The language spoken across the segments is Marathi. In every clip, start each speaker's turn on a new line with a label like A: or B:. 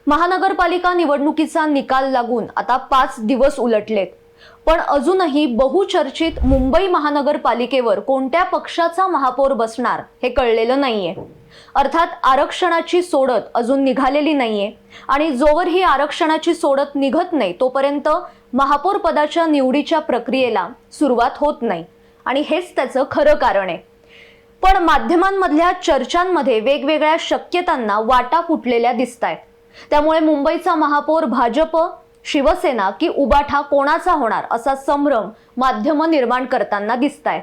A: महानगरपालिका निवडणुकीचा निकाल लागून आता 5 दिवस उलटलेत, पण अजूनही बहुचर्चित मुंबई महानगरपालिकेवर कोणत्या पक्षाचा महापौर बसणार हे कळलेलं नाहीये। अर्थात आरक्षणाची सोडत अजून निघालेली नाहीये आणि जोवर ही आरक्षणाची सोडत निघत नाही तोपर्यंत महापौर पदाच्या निवडीच्या प्रक्रियेला सुरुवात होत नाही आणि हेच त्याचं खरं कारण आहे। पण माध्यमांमधल्या चर्चांमध्ये वेगवेगळ्या शक्यतांना वाटा फुटलेल्या दिसतायत। त्यामुळे मुंबईचा महापौर भाजप, शिवसेना की उबाठा कोणाचा होणार असा संभ्रम माध्यम निर्माण करताना दिसतायत।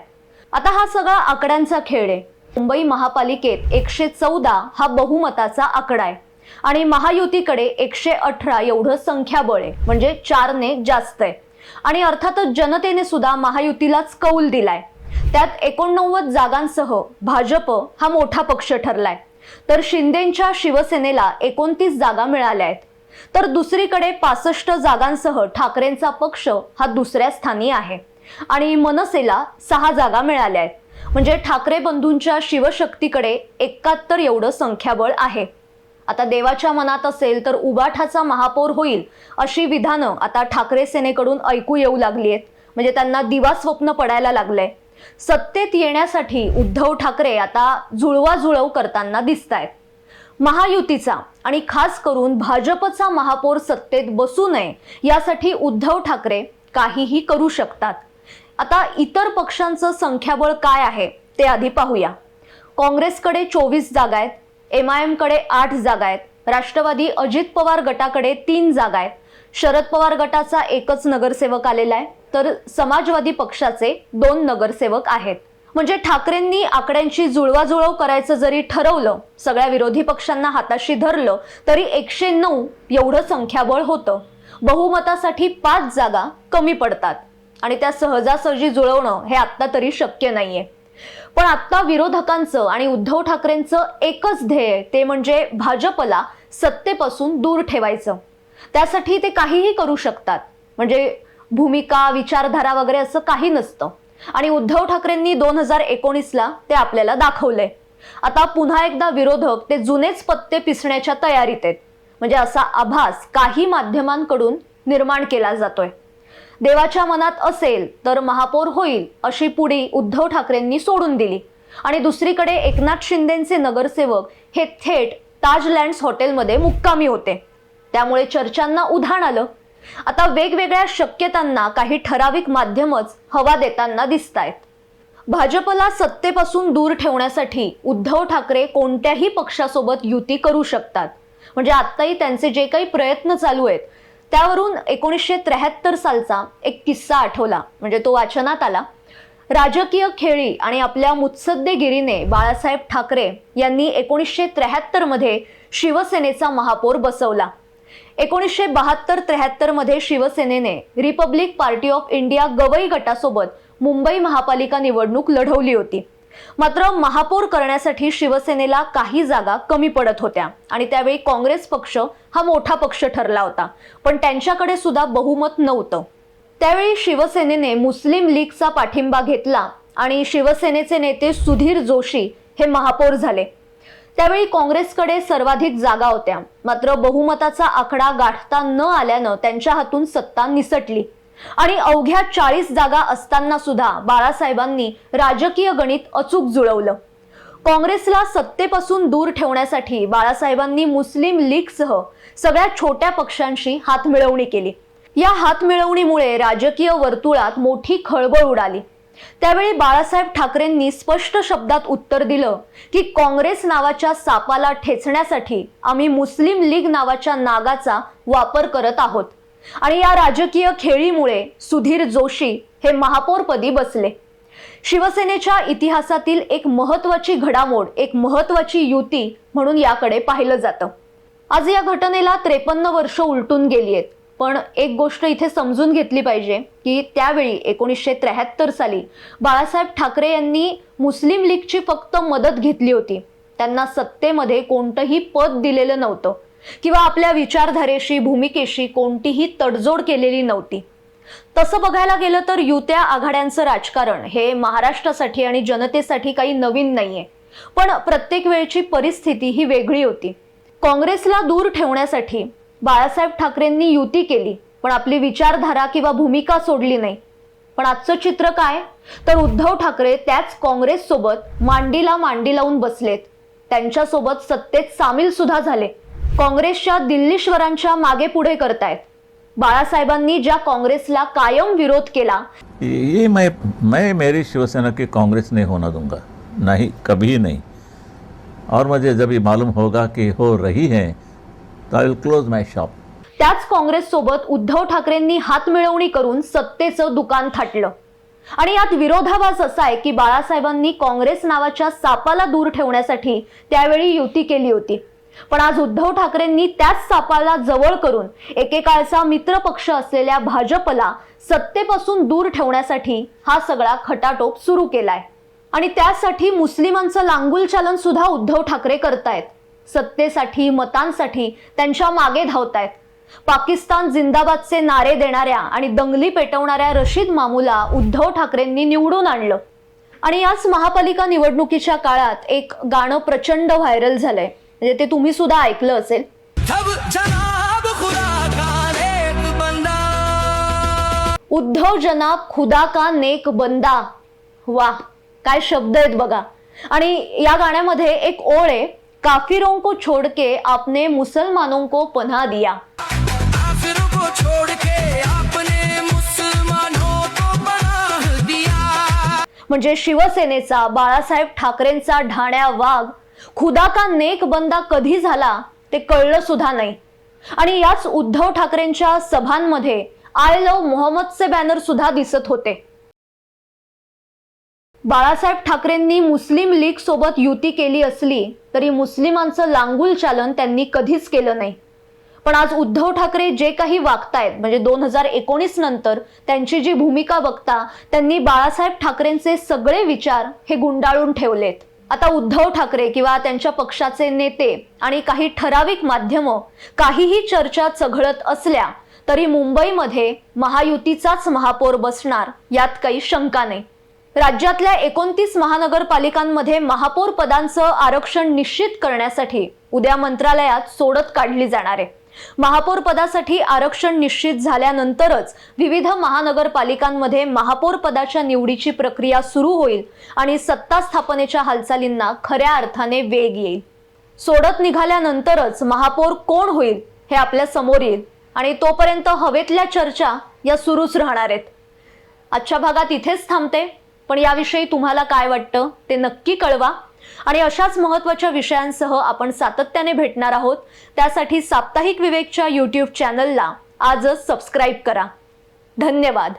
A: आता हा सगळा आकड्यांचा खेळ आहे। मुंबई महापालिकेत 114 हा बहुमताचा आकडा आहे आणि महायुतीकडे 118 एवढं संख्याबळ आहे, म्हणजे 4 ने जास्त आहे। आणि अर्थातच जनतेने सुद्धा महायुतीलाच कौल दिलाय। त्यात 89 जागांसह भाजप हा मोठा पक्ष ठरलाय, तर शिंदेंच्या शिवसेनेला 29 जागा मिळाल्या आहेत, तर दुसरीकडे 65 जागांसह ठाकरेंचा पक्ष हा दुसऱ्या स्थानी आहे आणि मनसेला 6 जागा मिळाल्या आहेत। म्हणजे ठाकरे बंधूंच्या शिवशक्तीकडे 71 एवढं संख्याबळ आहे। आता देवाच्या मनात असेल तर उबाठाचा महापौर होईल अशी विधानं आता ठाकरे सेनेकडून ऐकू येऊ लागली आहेत। म्हणजे त्यांना दिवा स्वप्न पडायला लागलंय। सत्तेत येण्यासाठी उद्धव ठाकरे आता जुळवाजुळव करताना दिसतायत। महायुतीचा आणि खास करून भाजपचा महापौर सत्तेत बसू नये यासाठी उद्धव ठाकरे काहीही करू शकतात। आता इतर पक्षांचं संख्याबळ काय आहे ते आधी पाहूया। काँग्रेसकडे 24 जागा आहेत, MIM कडे 8 जागा आहेत, राष्ट्रवादी अजित पवार गटाकडे 3 जागा आहेत, शरद पवार गटाचा एकच नगरसेवक आलेला आहे, तर समाजवादी पक्षाचे 2 नगरसेवक आहेत। म्हणजे ठाकरेंनी आकड्यांची जुळवाजुळव करायचं जरी ठरवलं, सगळ्या विरोधी पक्षांना हाताशी धरलं, तरी 109 एवढं संख्याबळ होतं। बहुमतासाठी 5 जागा कमी पडतात आणि त्या सहजासहजी जुळवणं हे आता तरी शक्य नाहीये। पण आता विरोधकांचं आणि उद्धव ठाकरेंचं एकच ध्येय, ते म्हणजे भाजपला सत्तेपासून दूर ठेवायचं। त्यासाठी ते काहीही करू शकतात, म्हणजे भूमिका, विचारधारा वगैरे असं काही नसतं। आणि उद्धव ठाकरेंनी 2019ला ते आपल्याला दाखवलंय। आता पुन्हा एकदा विरोधक ते जुनेच पत्ते पिसण्याच्या तयारीत आहेत, म्हणजे असा आभास काही माध्यमांकडून निर्माण केला जातोय। देवाच्या मनात असेल तर महापौर होईल अशी पुडी उद्धव ठाकरेंनी सोडून दिली आणि दुसरीकडे एकनाथ शिंदेंचे नगरसेवक हे थेट ताजलँड्स हॉटेलमध्ये मुक्कामी होते। त्यामुळे चर्चांना उधाण आलं। आता वेगवेगळ्या शक्यतांना काही ठराविक माध्यमच हवा देताना दिसतायत। भाजपला सत्तेपासून दूर ठेवण्यासाठी उद्धव ठाकरे कोणत्याही पक्षासोबत युती करू शकतात। म्हणजे आत्ताही त्यांचे जे काही प्रयत्न चालू आहेत त्यावरून 1973 सालचा एक किस्सा आठवला, म्हणजे तो वाचनात आला। राजकीय खेळी आणि आपल्या मुत्सद्देगिरीने बाळासाहेब ठाकरे यांनी 1973 मध्ये शिवसेनेचा महापौर बसवला। 1972-73 मध्ये शिवसेनेने republic party of India Gavai गटासोबत मुंबई महापालिका निवडणूक लढवली होती। मात्र महापौर करण्यासाठी शिवसेनेला काही जागा कमी पडत होत्या आणि त्यावेळी काँग्रेस पक्ष हा मोठा पक्ष ठरला होता, पण त्यांच्याकडे सुद्धा बहुमत नव्हतं। त्यावेळी शिवसेनेने मुस्लिम लीगचा पाठिंबा घेतला आणि शिवसेनेचे नेते सुधीर जोशी हे महापौर झाले। त्यावेळी काँग्रेसकडे सर्वाधिक जागा होत्या, मात्र बहुमताचा आकडा गाठता न आल्यानं त्यांच्या हातून सत्ता निसटली आणि अवघ्या 40 जागा असताना सुद्धा बाळासाहेबांनी राजकीय गणित अचूक जुळवलं। काँग्रेसला सत्तेपासून दूर ठेवण्यासाठी बाळासाहेबांनी मुस्लिम लीगसह सगळ्या छोट्या पक्षांशी हातमिळवणी केली। या हातमिळवणीमुळे राजकीय वर्तुळात मोठी खळबळ उडाली। त्यावेळी बाळासाहेब ठाकरेंनी स्पष्ट शब्दात उत्तर दिलं की काँग्रेस नावाच्या सापाला ठेचण्यासाठी आम्ही मुस्लिम लीग नावाच्या नागाचा वापर करत आहोत आणि या राजकीय खेळीमुळे सुधीर जोशी हे महापौरपदी बसले। शिवसेनेच्या इतिहासातील एक महत्त्वाची घडामोड, एक महत्त्वाची युती म्हणून याकडे पाहिलं जातं। आज या घटनेला 53 वर्ष उलटून गेली आहेत, पण एक गोष्ट इथे समजून घेतली पाहिजे की त्यावेळी 1973 साली बाळासाहेब ठाकरे यांनी मुस्लिम लीगची फक्त मदत घेतली होती। त्यांना सत्तेमध्ये कोणतंही पद दिलेलं नव्हतं किंवा आपल्या विचारधारेशी, भूमिकेशी कोणतीही तडजोड केलेली नव्हती। तसं बघायला गेलं तर युत्या आघाड्यांचं राजकारण हे महाराष्ट्रासाठी आणि जनतेसाठी काही नवीन नाहीये, पण प्रत्येक वेळची परिस्थिती ही वेगळी होती। काँग्रेसला दूर ठेवण्यासाठी बाळासाहेब ठाकरेंनी युती केली, पण आपली विचारधारा किंवा भूमिका सोडली नाही. पण आजचं चित्र काय, तर उद्धव ठाकरे त्याच काँग्रेस सोबत मांडीला मांडी लावून बसलेत. त्यांच्यासोबत सत्तेत सामील सुद्धा झाले. काँग्रेसच्या दिल्लीश्वरांच्या मागे पुढे करतायत. बाळासाहेबांनी ज्या काँग्रेसला कायम विरोध केला,
B: ये मैं मेरी शिवसेना की कांग्रेस नहीं होना दूंगा, नहीं, कभी नहीं. और मुझे जब ये मालूम होगा कि हो रही है तो I will close my shop.
A: त्याच काँग्रेस सोबत उद्धव ठाकरेंनी हात मिळवणी करून सत्तेचं दुकान थाटलं. आणि यात विरोधाभास असा आहे की बाळासाहेबांनी काँग्रेस नावाच्या सापाला दूर ठेवण्यासाठी त्यावेळी युती केली होती. पण आज उद्धव ठाकरेंनी त्याच सापाला जवळ करून एकेकाळचा मित्र पक्ष असलेल्या भाजपला सत्तेपासून दूर ठेवण्यासाठी हा सगळा खटाटोप सुरू केलाय. आणि त्यासाठी मुस्लिमांचं लांगुल चालन सुद्धा उद्धव ठाकरे करतायत. सत्तेसाठी, मतांसाठी त्यांच्या मागे धावतायत. पाकिस्तान जिंदाबादचे नारे देणाऱ्या आणि दंगली पेटवणाऱ्या रशीद मामूला उद्धव ठाकरेंनी निवडून आणलं. आणि याच महापालिका निवडणुकीच्या काळात एक गाणं प्रचंड व्हायरल झालंय, म्हणजे ते तुम्ही सुद्धा ऐकलं असेल. उद्धव जनाब खुदा का नेक बंदा. वाह, काय शब्द आहेत बघा. आणि या गाण्यामध्ये एक ओळ आहे, काफिरों को छोड़ के आपने मुसलमानों को पनाह दिया. म्हणजे शिवसेनेचा, बाळासाहेब ठाकरेंचा ढाण्या वाघ खुदा का नेक बंदा कधी झाला ते कळलं सुद्धा नाही. आणि याच उद्धव ठाकरेंच्या सभांमध्ये आय लव्ह मोहम्मदचे बॅनर सुद्धा दिसत होते. बाळासाहेब ठाकरेंनी मुस्लिम लीग सोबत युती केली असली तरी मुस्लिमांचं लांगुल चालन त्यांनी कधीच केलं नाही. पण आज उद्धव ठाकरे जे काही वागतायत, म्हणजे 2019 नंतर त्यांची जी भूमिका बघता, त्यांनी बाळासाहेब ठाकरेंचे सगळे विचार हे गुंडाळून ठेवलेत. आता उद्धव ठाकरे किंवा त्यांच्या पक्षाचे नेते आणि काही ठराविक माध्यमं काहीही चर्चा चघळत असल्या तरी मुंबईमध्ये महायुतीचाच महापौर बसणार यात काही शंका नाही. राज्यातल्या 29 महानगरपालिकांमध्ये महापौर पदांचं आरक्षण निश्चित करण्यासाठी उद्या मंत्रालयात सोडत काढली जाणार आहे. महापौर पदासाठी आरक्षण निश्चित झाल्यानंतरच विविध महानगरपालिकांमध्ये महापौर पदाच्या निवडीची प्रक्रिया सुरू होईल आणि सत्ता स्थापनेच्या हालचालींना खऱ्या अर्थाने वेग येईल. सोडत निघाल्यानंतरच महापौर कोण होईल हे आपल्या समोर येईल आणि तोपर्यंत हवेतल्या चर्चा या सुरूच राहणार आहेत. आजच्या भागात इथेच थांबते, पण याविषयी तुम्हाला काय वाटतं ते नक्की कळवा. आणि अशाच महत्त्वाच्या विषयांसह आपण सातत्याने भेटणार आहोत. त्यासाठी साप्ताहिक विवेकच्या YouTube चॅनलला आजच सबस्क्राईब करा. धन्यवाद.